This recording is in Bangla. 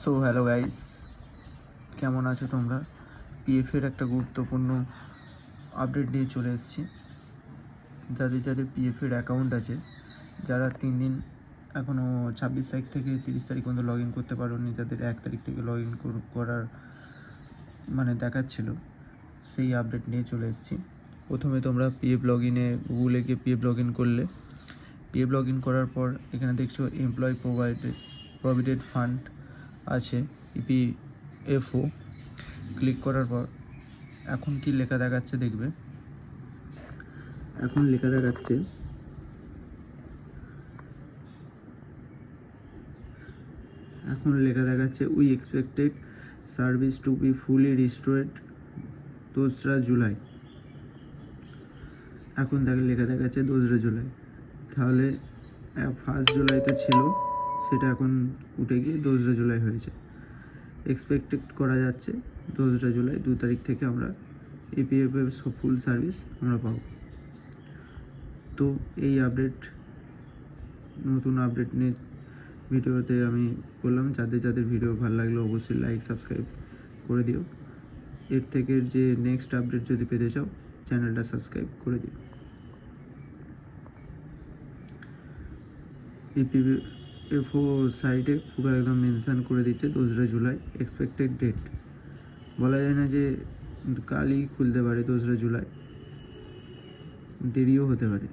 সো হ্যালো গাইস, কেমন আছো তোমরা? পিএফের একটা গুরুত্বপূর্ণ আপডেট নিয়ে চলে এসেছি। যাদের যাদের পিএফের অ্যাকাউন্ট আছে, যারা 3 দিন এখনও 26 তারিখ থেকে 30 তারিখ পর্যন্ত লগ ইন করতে পারোনি, যাদের 1 তারিখ থেকে লগ ইন করার দেখাচ্ছিল, সেই আপডেট নিয়ে চলে এসেছি। প্রথমে তোমরা পিএফ লগ ইনে গুগলে গিয়ে পিএফ লগ ইন করলে, পিএফ লগ ইন করার পর এখানে দেখছো এমপ্লয়ি প্রভিডেন্ট ফান্ড আছে, ইপিএফও। ক্লিক করার পর এখন কি লেখা দেখাচ্ছে দেখবে। এখন লেখা দেখাচ্ছে we expected service to be fully restored 2রা জুলাই। এখন লেখা দেখাচ্ছে 2রা জুলাই। তাহলে 1 জুলাই তো ছিল, সেটা এখন উঠে গিয়ে 2রা জুলাই হয়েছে। এক্সপেক্টেড করা যাচ্ছে 2রা জুলাই 2 তারিখ থেকে আমরা ইপিএফের ফুল সার্ভিস আমরা পাবো। তো এই নতুন আপডেট নিয়ে ভিডিওতে আমি বললাম। যাদের ভিডিও ভালো লাগলে অবশ্যই লাইক সাবস্ক্রাইব করে দিও। এর থেকে যে নেক্সট আপডেট যদি পেতে চাও, চ্যানেলটা সাবস্ক্রাইব করে দিও। ইপিএফও সাইটে পুরো একদম মেনশান করে দিচ্ছে 2রা জুলাই এক্সপেক্টেড ডেট। বলা যায় না যে কালই খুলতে পারে, 2রা জুলাই দেরিও হতে পারে।